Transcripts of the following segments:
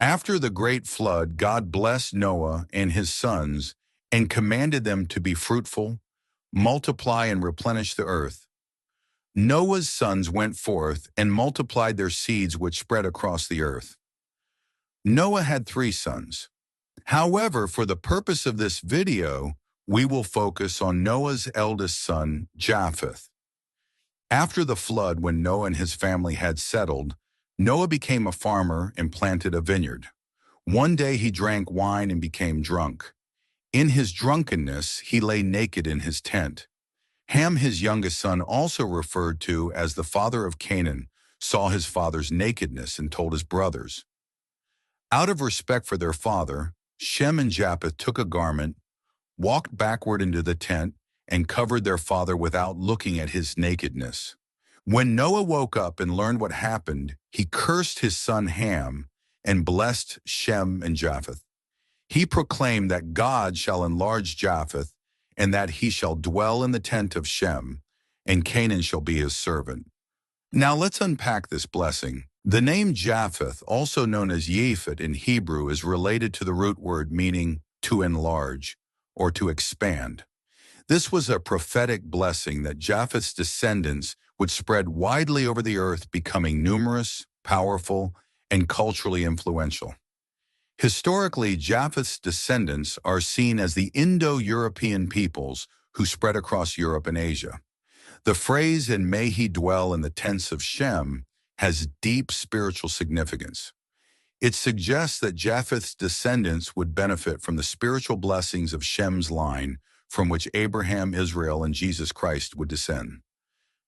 After the great flood, God blessed Noah and his sons and commanded them to be fruitful, multiply and replenish the earth. Noah's sons went forth and multiplied their seeds which spread across the earth. Noah had 3 sons. However, for the purpose of this video, we will focus on Noah's eldest son, Japheth. After the flood, when Noah and his family had settled, Noah became a farmer and planted a vineyard. One day he drank wine and became drunk. In his drunkenness, he lay naked in his tent. Ham, his youngest son, also referred to as the father of Canaan, saw his father's nakedness and told his brothers. Out of respect for their father, Shem and Japheth took a garment, walked backward into the tent, and covered their father without looking at his nakedness. When Noah woke up and learned what happened, he cursed his son Ham and blessed Shem and Japheth. He proclaimed that God shall enlarge Japheth, and that he shall dwell in the tent of Shem, and Canaan shall be his servant. Now let's unpack this blessing. The name Japheth, also known as Japheth in Hebrew, is related to the root word meaning to enlarge or to expand. This was a prophetic blessing that Japheth's descendants would spread widely over the earth, becoming numerous, powerful, and culturally influential. Historically, Japheth's descendants are seen as the Indo-European peoples who spread across Europe and Asia. The phrase, "and may he dwell in the tents of Shem," has deep spiritual significance. It suggests that Japheth's descendants would benefit from the spiritual blessings of Shem's line, from which Abraham, Israel, and Jesus Christ would descend.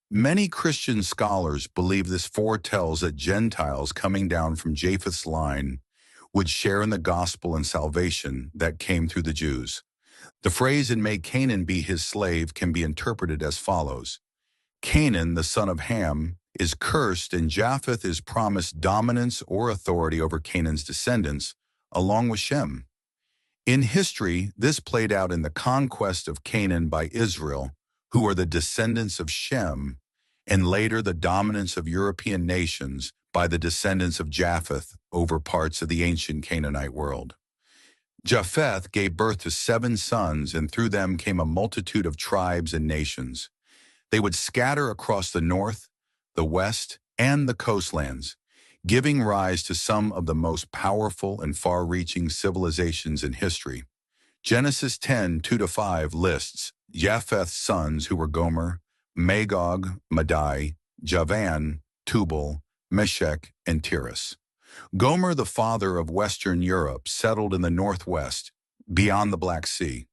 Many Christian scholars believe this foretells that Gentiles coming down from Japheth's line would share in the gospel and salvation that came through the Jews. The phrase, "and may Canaan be his slave," can be interpreted as follows. Canaan, the son of Ham, is cursed, and Japheth is promised dominance or authority over Canaan's descendants, along with Shem. In history, this played out in the conquest of Canaan by Israel, who are the descendants of Shem, and later the dominance of European nations by the descendants of Japheth over parts of the ancient Canaanite world. Japheth gave birth to 7 sons, and through them came a multitude of tribes and nations. They would scatter across the north, the west, and the coastlands, giving rise to some of the most powerful and far-reaching civilizations in history. Genesis 10:2-5 lists Japheth's sons, who were Gomer, Magog, Madai, Javan, Tubal, Meshech, and Tiras. Gomer, the father of Western Europe, settled in the northwest, beyond the Black Sea.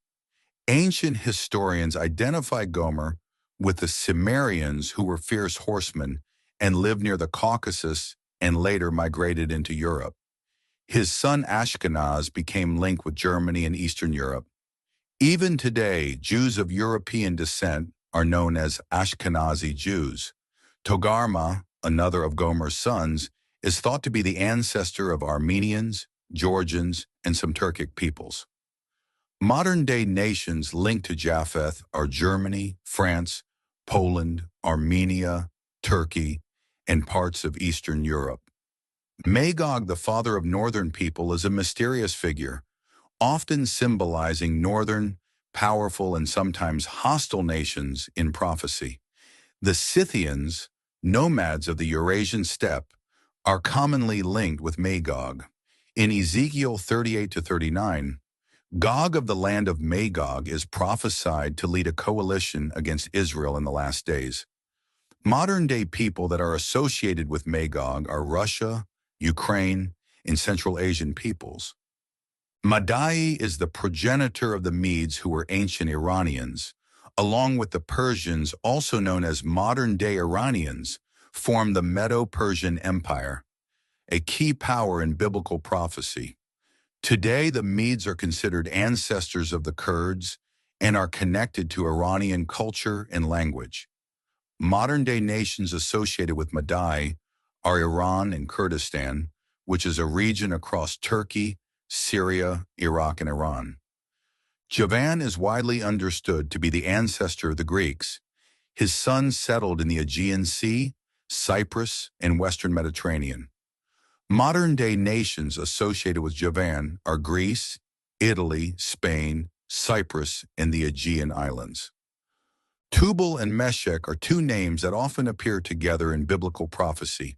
Ancient historians identify Gomer with the Cimmerians, who were fierce horsemen and lived near the Caucasus and later migrated into Europe. His son Ashkenaz became linked with Germany and Eastern Europe. Even today, Jews of European descent are known as Ashkenazi Jews. Togarmah, another of Gomer's sons, is thought to be the ancestor of Armenians, Georgians, and some Turkic peoples. Modern-day nations linked to Japheth are Germany, France, Poland, Armenia, Turkey, and parts of Eastern Europe. Magog, the father of northern people, is a mysterious figure, often symbolizing northern, powerful, and sometimes hostile nations in prophecy. The Scythians, nomads of the Eurasian steppe, are commonly linked with Magog. In Ezekiel 38-39, Gog of the land of Magog is prophesied to lead a coalition against Israel in the last days. Modern-day people that are associated with Magog are Russia, Ukraine, and Central Asian peoples. Madai is the progenitor of the Medes, who were ancient Iranians, along with the Persians, also known as modern-day Iranians, formed the Medo-Persian Empire, a key power in biblical prophecy. Today, the Medes are considered ancestors of the Kurds and are connected to Iranian culture and language. Modern-day nations associated with Madai are Iran and Kurdistan, which is a region across Turkey, Syria, Iraq, and Iran. Javan is widely understood to be the ancestor of the Greeks. His sons settled in the Aegean Sea, Cyprus, and Western Mediterranean. Modern-day nations associated with Javan are Greece, Italy, Spain, Cyprus, and the Aegean Islands. Tubal and Meshech are two names that often appear together in biblical prophecy.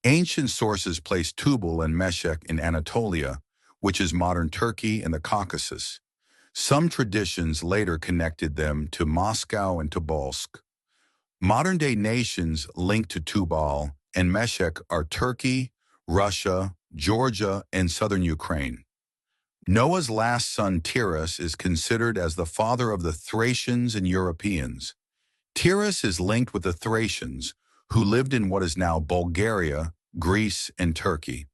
Ancient sources place Tubal and Meshech in Anatolia, which is modern Turkey and the Caucasus. Some traditions later connected them to Moscow and Tobolsk. Modern-day nations linked to Tubal and Meshech are Turkey, Russia, Georgia, and southern Ukraine. Noah's last son Tiras is considered as the father of the Thracians and Europeans. Tiras is linked with the Thracians, who lived in what is now Bulgaria, Greece, and Turkey.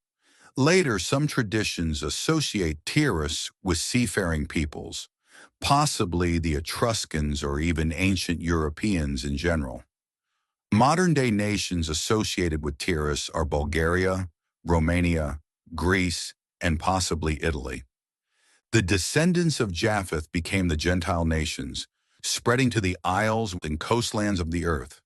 Later, some traditions associate Tiras with seafaring peoples, possibly the Etruscans or even ancient Europeans in general. Modern-day nations associated with Tiras are Bulgaria, Romania, Greece, and possibly Italy. The descendants of Japheth became the Gentile nations, spreading to the isles and coastlands of the earth.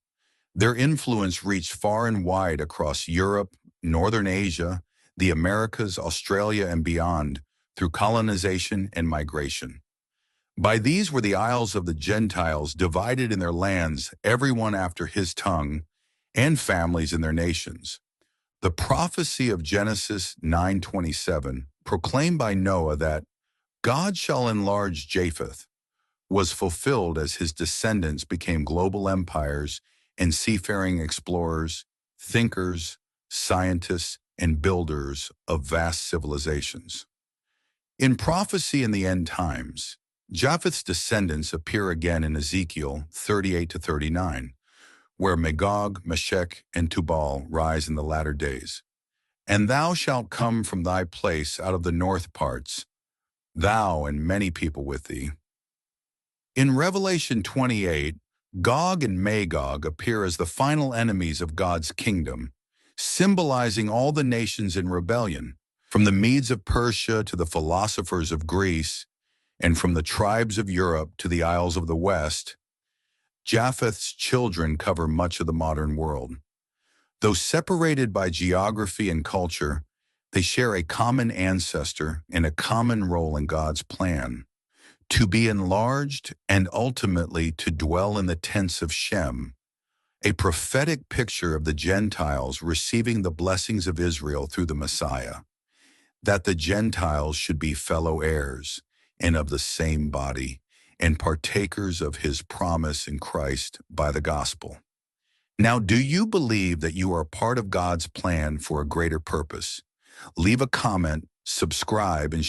Their influence reached far and wide across Europe, Northern Asia, the Americas, Australia, and beyond through colonization and migration. By these were the isles of the Gentiles divided in their lands, everyone after his tongue, and families in their nations. The prophecy of Genesis 9:27, proclaimed by Noah that God shall enlarge Japheth, was fulfilled as his descendants became global empires and seafaring explorers, thinkers, scientists, and builders of vast civilizations. In prophecy in the end times, Japheth's descendants appear again in Ezekiel 38-39, where Magog, Meshech, and Tubal rise in the latter days. And thou shalt come from thy place out of the north parts, thou and many people with thee. In Revelation 28, Gog and Magog appear as the final enemies of God's kingdom, symbolizing all the nations in rebellion, from the Medes of Persia to the philosophers of Greece, and from the tribes of Europe to the isles of the West. Japheth's children cover much of the modern world. Though separated by geography and culture, they share a common ancestor and a common role in God's plan: to be enlarged and ultimately to dwell in the tents of Shem, a prophetic picture of the Gentiles receiving the blessings of Israel through the Messiah, that the Gentiles should be fellow heirs and of the same body, and partakers of his promise in Christ by the gospel. Now, do you believe that you are part of God's plan for a greater purpose? Leave a comment, subscribe, and share.